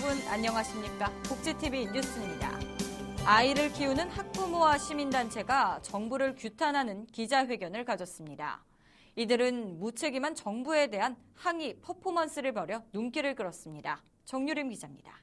여러분 안녕하십니까? 복지TV 뉴스입니다. 아이를 키우는 학부모와 시민단체가 정부를 규탄하는 기자회견을 가졌습니다. 이들은 무책임한 정부에 대한 항의 퍼포먼스를 벌여 눈길을 끌었습니다. 정유림 기자입니다.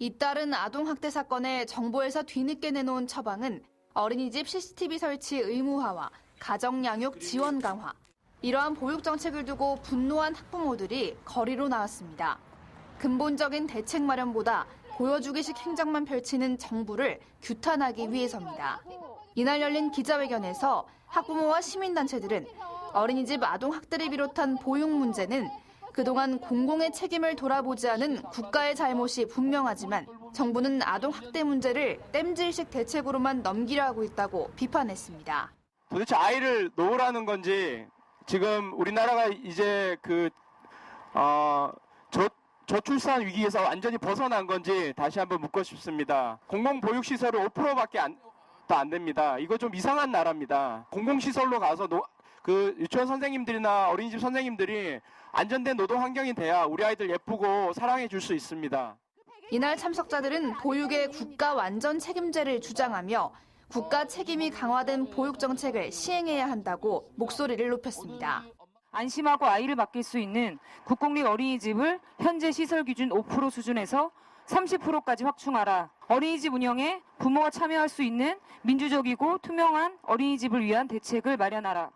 잇따른 아동학대 사건에 정부에서 뒤늦게 내놓은 처방은 어린이집 CCTV 설치 의무화와 가정양육 지원 강화. 이러한 보육 정책을 두고 분노한 학부모들이 거리로 나왔습니다. 근본적인 대책 마련보다 보여주기식 행정만 펼치는 정부를 규탄하기 위해서입니다. 이날 열린 기자회견에서 학부모와 시민단체들은 어린이집 아동학대를 비롯한 보육 문제는 그동안 공공의 책임을 돌아보지 않은 국가의 잘못이 분명하지만 정부는 아동학대 문제를 땜질식 대책으로만 넘기려 하고 있다고 비판했습니다. 도대체 아이를 놓으라는 건지 지금 우리나라가 이제 저출산 위기에서 완전히 벗어난 건지 다시 한번 묻고 싶습니다. 공공보육시설은 5%밖에 안 됩니다. 이거 좀 이상한 나라입니다. 공공시설로 가서 유치원 선생님들이나 어린이집 선생님들이 안전된 노동 환경이 돼야 우리 아이들 예쁘고 사랑해 줄 수 있습니다. 이날 참석자들은 보육의 국가 완전 책임제를 주장하며 국가 책임이 강화된 보육 정책을 시행해야 한다고 목소리를 높였습니다. 안심하고 아이를 맡길 수 있는 국공립 어린이집을 현재 시설 기준 5% 수준에서 30%까지 확충하라. 어린이집 운영에 부모가 참여할 수 있는 민주적이고 투명한 어린이집을 위한 대책을 마련하라.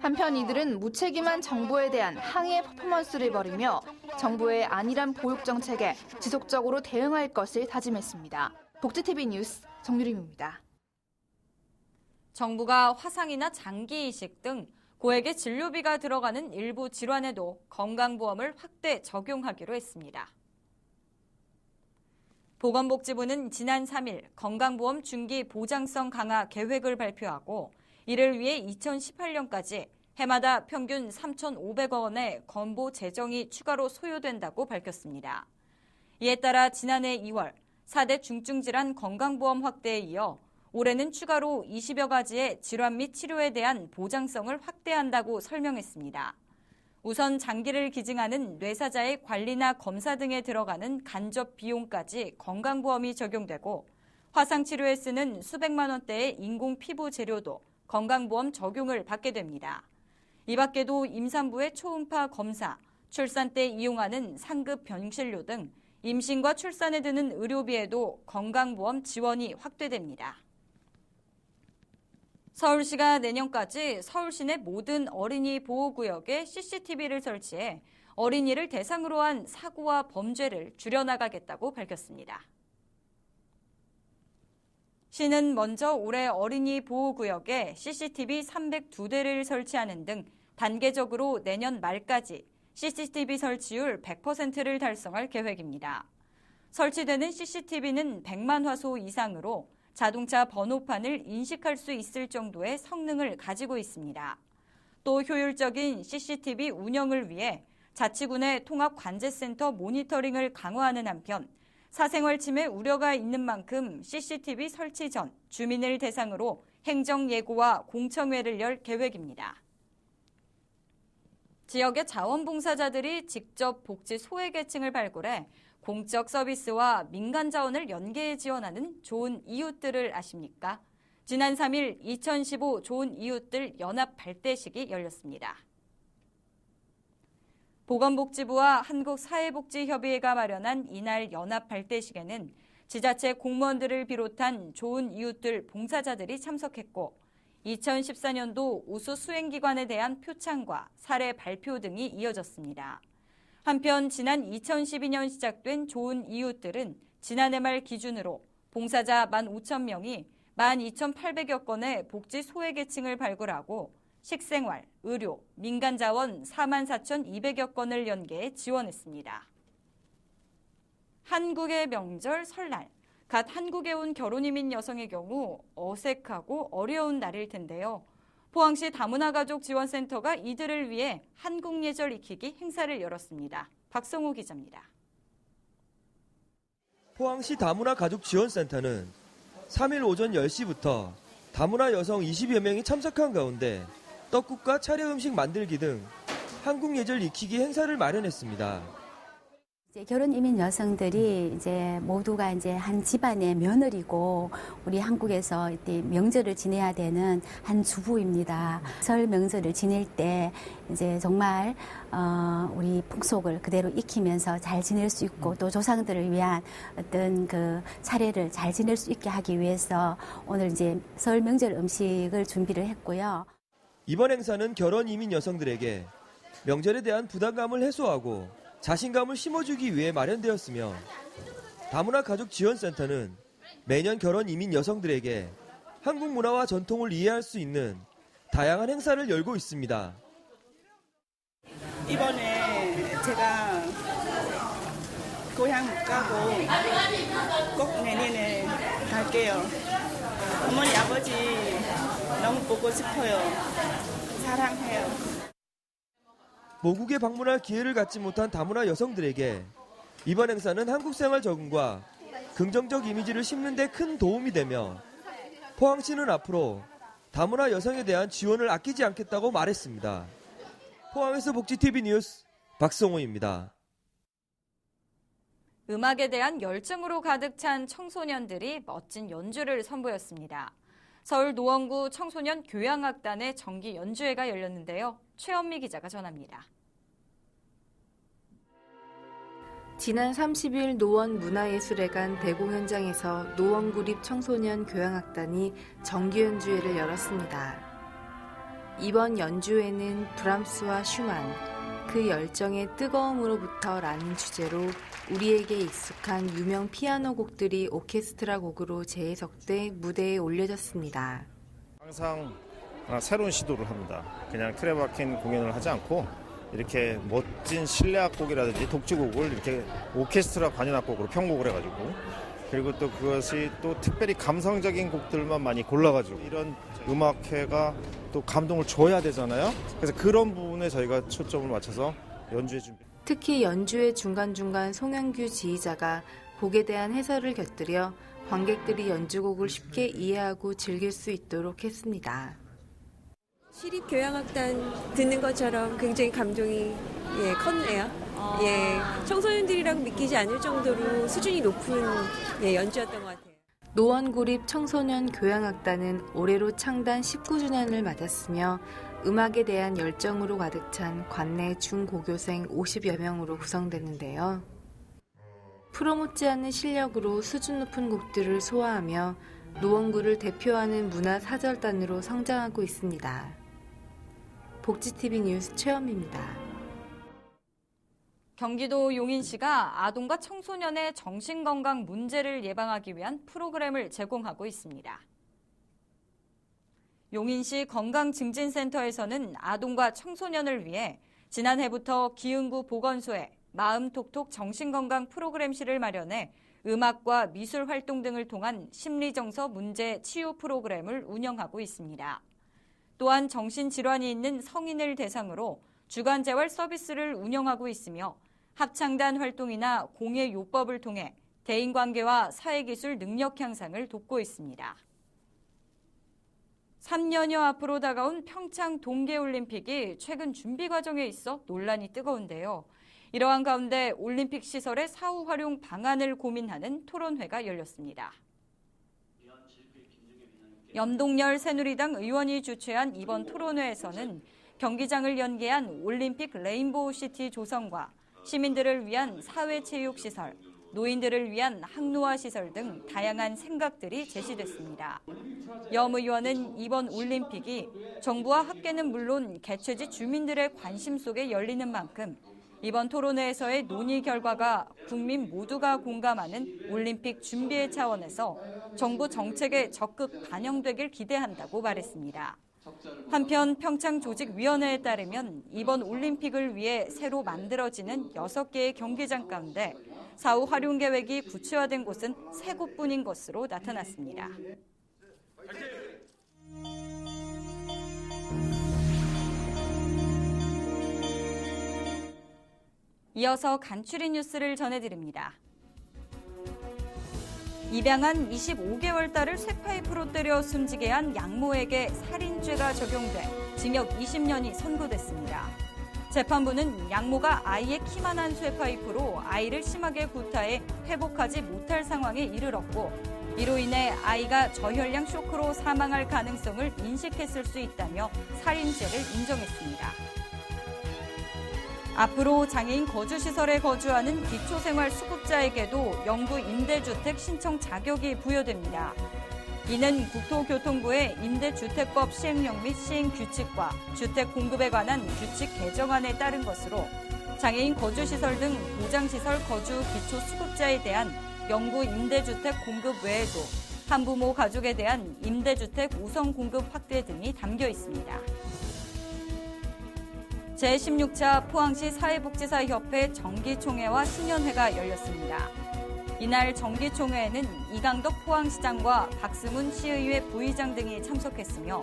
한편 이들은 무책임한 정부에 대한 항의 퍼포먼스를 벌이며 정부의 안일한 보육 정책에 지속적으로 대응할 것을 다짐했습니다. 복지TV 뉴스 정유림입니다. 정부가 화상이나 장기 이식 등 고액의 진료비가 들어가는 일부 질환에도 건강보험을 확대 적용하기로 했습니다. 보건복지부는 지난 3일 건강보험 중기 보장성 강화 계획을 발표하고 이를 위해 2018년까지 해마다 평균 3,500억 원의 건보 재정이 추가로 소요된다고 밝혔습니다. 이에 따라 지난해 2월 4대 중증질환 건강보험 확대에 이어 올해는 추가로 20여 가지의 질환 및 치료에 대한 보장성을 확대한다고 설명했습니다. 우선 장기를 기증하는 뇌사자의 관리나 검사 등에 들어가는 간접 비용까지 건강보험이 적용되고 화상치료에 쓰는 수백만 원대의 인공 피부 재료도 건강보험 적용을 받게 됩니다. 이 밖에도 임산부의 초음파 검사, 출산 때 이용하는 상급 병실료 등 임신과 출산에 드는 의료비에도 건강보험 지원이 확대됩니다. 서울시가 내년까지 서울시 내 모든 어린이 보호구역에 CCTV를 설치해 어린이를 대상으로 한 사고와 범죄를 줄여나가겠다고 밝혔습니다. 시는 먼저 올해 어린이 보호구역에 CCTV 302대를 설치하는 등 단계적으로 내년 말까지 CCTV 설치율 100%를 달성할 계획입니다. 설치되는 CCTV는 100만 화소 이상으로 자동차 번호판을 인식할 수 있을 정도의 성능을 가지고 있습니다. 또 효율적인 CCTV 운영을 위해 자치군의 통합관제센터 모니터링을 강화하는 한편 사생활 침해 우려가 있는 만큼 CCTV 설치 전 주민을 대상으로 행정예고와 공청회를 열 계획입니다. 지역의 자원봉사자들이 직접 복지 소외계층을 발굴해 공적 서비스와 민간 자원을 연계해 지원하는 좋은 이웃들을 아십니까? 지난 3일 2015 좋은 이웃들 연합 발대식이 열렸습니다. 보건복지부와 한국사회복지협의회가 마련한 이날 연합 발대식에는 지자체 공무원들을 비롯한 좋은 이웃들 봉사자들이 참석했고 2014년도 우수 수행기관에 대한 표창과 사례 발표 등이 이어졌습니다. 한편 지난 2012년 시작된 좋은 이웃들은 지난해 말 기준으로 봉사자 15,000명이 12,800여 건의 복지 소외계층을 발굴하고 식생활, 의료, 민간자원 44,200여 건을 연계해 지원했습니다. 한국의 명절 설날, 갓 한국에 온 결혼이민 여성의 경우 어색하고 어려운 날일 텐데요. 포항시 다문화 가족 지원센터가 이들을 위해 한국 예절 익히기 행사를 열었습니다. 박성호 기자입니다. 포항시 다문화 가족 지원센터는 3일 오전 10시부터 다문화 여성 20여 명이 참석한 가운데 떡국과 차례 음식 만들기 등 한국 예절 익히기 행사를 마련했습니다. 이제 결혼 이민 여성들이 이제 모두가 이제 한 집안의 며느리고 우리 한국에서 이때 명절을 지내야 되는 한 주부입니다. 설 명절을 지낼 때 이제 정말 우리 풍속을 그대로 익히면서 잘 지낼 수 있고 또 조상들을 위한 어떤 그 차례를 잘 지낼 수 있게 하기 위해서 오늘 이제 설 명절 음식을 준비를 했고요. 이번 행사는 결혼 이민 여성들에게 명절에 대한 부담감을 해소하고 자신감을 심어주기 위해 마련되었으며 다문화 가족 지원센터는 매년 결혼 이민 여성들에게 한국 문화와 전통을 이해할 수 있는 다양한 행사를 열고 있습니다. 이번에 제가 고향 못 가고 꼭 내년에 갈게요. 어머니 아버지 너무 보고 싶어요. 사랑해요. 모국에 방문할 기회를 갖지 못한 다문화 여성들에게 이번 행사는 한국 생활 적응과 긍정적 이미지를 심는 데 큰 도움이 되며 포항시는 앞으로 다문화 여성에 대한 지원을 아끼지 않겠다고 말했습니다. 포항에서 복지TV 뉴스 박성호입니다. 음악에 대한 열정으로 가득 찬 청소년들이 멋진 연주를 선보였습니다. 서울 노원구 청소년 교향악단의 정기 연주회가 열렸는데요. 최현미 기자가 전합니다. 지난 30일 노원 문화예술회관 대공연장에서 노원구립 청소년 교향악단이 정기 연주회를 열었습니다. 이번 연주회는 브람스와 슈만, 그 열정의 뜨거움으로부터라는 주제로 우리에게 익숙한 유명 피아노 곡들이 오케스트라 곡으로 재해석돼 무대에 올려졌습니다. 항상 새로운 시도를 합니다. 그냥 틀에 박힌 공연을 하지 않고 이렇게 멋진 실내악곡이라든지 독주곡을 이렇게 오케스트라 관현악곡으로 편곡을 해가지고 그리고 또 그것이 또 특별히 감성적인 곡들만 많이 골라가지고 이런 음악회가 또 감동을 줘야 되잖아요. 그래서 그런 부분에 저희가 초점을 맞춰서 연주해 준비. 특히 연주회 중간중간 송영규 지휘자가 곡에 대한 해설을 곁들여 관객들이 연주곡을 쉽게 이해하고 즐길 수 있도록 했습니다. 시립교향악단 듣는 것처럼 굉장히 감동이 컸네요. 청소년들이라고 믿기지 않을 정도로 수준이 높은 연주였던 것 같아요. 노원구립 청소년 교향악단은 올해로 창단 19주년을 맞았으며 음악에 대한 열정으로 가득 찬 관내 중고교생 50여 명으로 구성됐는데요. 프로 못지않은 실력으로 수준 높은 곡들을 소화하며 노원구를 대표하는 문화사절단으로 성장하고 있습니다. 복지TV 뉴스 최현미입니다. 경기도 용인시가 아동과 청소년의 정신건강 문제를 예방하기 위한 프로그램을 제공하고 있습니다. 용인시 건강증진센터에서는 아동과 청소년을 위해 지난해부터 기흥구 보건소에 마음톡톡 정신건강 프로그램실을 마련해 음악과 미술 활동 등을 통한 심리정서 문제 치유 프로그램을 운영하고 있습니다. 또한 정신질환이 있는 성인을 대상으로 주간재활 서비스를 운영하고 있으며 합창단 활동이나 공예요법을 통해 대인관계와 사회기술 능력 향상을 돕고 있습니다. 3년여 앞으로 다가온 평창 동계올림픽이 최근 준비 과정에 있어 논란이 뜨거운데요. 이러한 가운데 올림픽 시설의 사후 활용 방안을 고민하는 토론회가 열렸습니다. 염동열 새누리당 의원이 주최한 이번 토론회에서는 경기장을 연계한 올림픽 레인보우시티 조성과 시민들을 위한 사회체육시설, 노인들을 위한 항노화시설 등 다양한 생각들이 제시됐습니다. 염 의원은 이번 올림픽이 정부와 학계는 물론 개최지 주민들의 관심 속에 열리는 만큼 이번 토론회에서의 논의 결과가 국민 모두가 공감하는 올림픽 준비의 차원에서 정부 정책에 적극 반영되길 기대한다고 말했습니다. 한편 평창조직위원회에 따르면 이번 올림픽을 위해 새로 만들어지는 6개의 경기장 가운데 사후 활용 계획이 구체화된 곳은 3곳뿐인 것으로 나타났습니다. 이어서 간추린 뉴스를 전해드립니다. 입양한 25개월 딸을 쇠파이프로 때려 숨지게 한 양모에게 살인죄가 적용돼 징역 20년이 선고됐습니다. 재판부는 양모가 아이의 키만한 쇠파이프로 아이를 심하게 구타해 회복하지 못할 상황에 이르렀고 이로 인해 아이가 저혈량 쇼크로 사망할 가능성을 인식했을 수 있다며 살인죄를 인정했습니다. 앞으로 장애인 거주시설에 거주하는 기초생활수급자에게도 영구 임대주택 신청 자격이 부여됩니다. 이는 국토교통부의 임대주택법 시행령 및 시행규칙과 주택 공급에 관한 규칙 개정안에 따른 것으로 장애인 거주시설 등 보장시설 거주 기초수급자에 대한 영구 임대주택 공급 외에도 한부모 가족에 대한 임대주택 우선 공급 확대 등이 담겨 있습니다. 제16차 포항시 사회복지사협회 정기총회와 신년회가 열렸습니다. 이날 정기총회에는 이강덕 포항시장과 박승훈 시의회 부의장 등이 참석했으며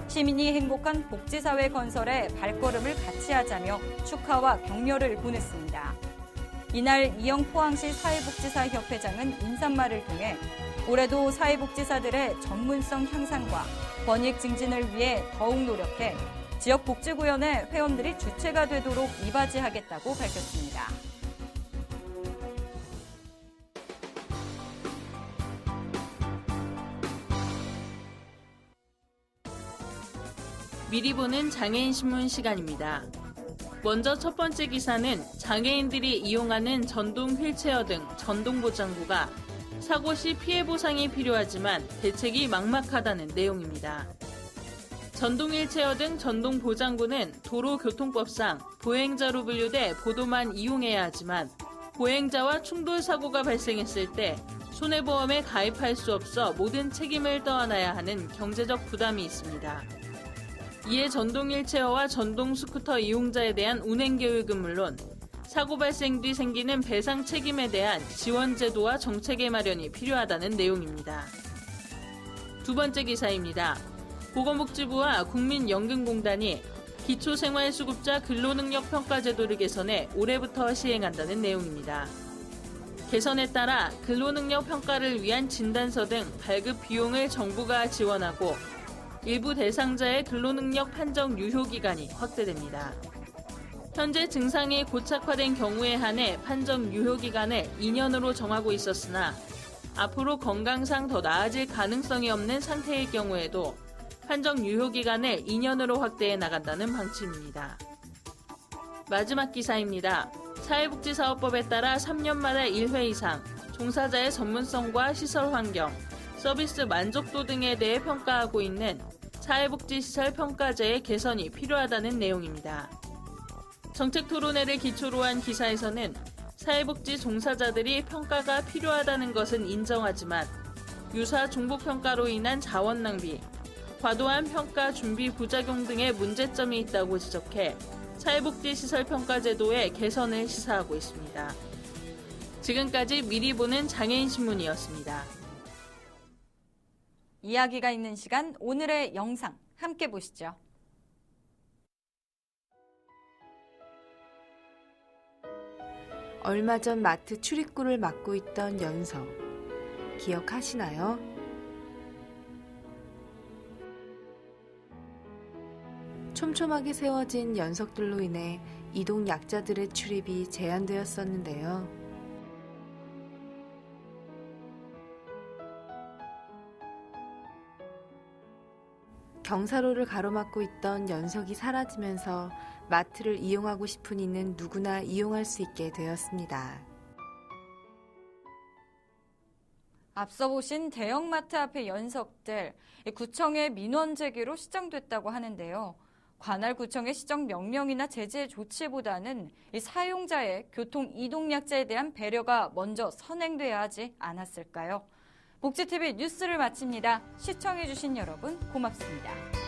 시민이 행복한 복지사회 건설에 발걸음을 같이 하자며 축하와 격려를 보냈습니다. 이날 이영 포항시 사회복지사협회장은 인사말을 통해 올해도 사회복지사들의 전문성 향상과 권익 증진을 위해 더욱 노력해 지역복지구연의 회원들이 주체가 되도록 이바지하겠다고 밝혔습니다. 미리 보는 장애인 신문 시간입니다. 먼저 첫 번째 기사는 장애인들이 이용하는 전동 휠체어 등 전동보장구가 사고 시 피해 보상이 필요하지만 대책이 막막하다는 내용입니다. 전동 휠체어 등 전동 보장구는 도로교통법상 보행자로 분류돼 보도만 이용해야 하지만 보행자와 충돌 사고가 발생했을 때 손해보험에 가입할 수 없어 모든 책임을 떠안아야 하는 경제적 부담이 있습니다. 이에 전동 휠체어와 전동 스쿠터 이용자에 대한 운행 교육은 물론 사고 발생 뒤 생기는 배상 책임에 대한 지원 제도와 정책의 마련이 필요하다는 내용입니다. 두 번째 기사입니다. 보건복지부와 국민연금공단이 기초생활수급자 근로능력 평가 제도를 개선해 올해부터 시행한다는 내용입니다. 개선에 따라 근로능력 평가를 위한 진단서 등 발급 비용을 정부가 지원하고 일부 대상자의 근로능력 판정 유효기간이 확대됩니다. 현재 증상이 고착화된 경우에 한해 판정 유효기간을 2년으로 정하고 있었으나 앞으로 건강상 더 나아질 가능성이 없는 상태일 경우에도 판정 유효기간을 2년으로 확대해 나간다는 방침입니다. 마지막 기사입니다. 사회복지사업법에 따라 3년마다 1회 이상 종사자의 전문성과 시설 환경, 서비스 만족도 등에 대해 평가하고 있는 사회복지시설 평가제의 개선이 필요하다는 내용입니다. 정책토론회를 기초로 한 기사에서는 사회복지 종사자들이 평가가 필요하다는 것은 인정하지만 유사 중복평가로 인한 자원 낭비, 과도한 평가 준비 부작용 등의 문제점이 있다고 지적해 사회복지시설 평가제도의 개선을 시사하고 있습니다. 지금까지 미리 보는 장애인 신문이었습니다. 이야기가 있는 시간 오늘의 영상 함께 보시죠. 얼마 전 마트 출입구를 막고 있던 연석. 기억하시나요? 촘촘하게 세워진 연석들로 인해 이동 약자들의 출입이 제한되었었는데요. 경사로를 가로막고 있던 연석이 사라지면서 마트를 이용하고 싶은 이는 누구나 이용할 수 있게 되었습니다. 앞서 보신 대형마트 앞의 연석들, 구청의 민원 제기로 시정됐다고 하는데요. 관할 구청의 시정 명령이나 제재 조치보다는 이 사용자의 교통 이동약자에 대한 배려가 먼저 선행돼야 하지 않았을까요? 복지TV 뉴스를 마칩니다. 시청해주신 여러분 고맙습니다.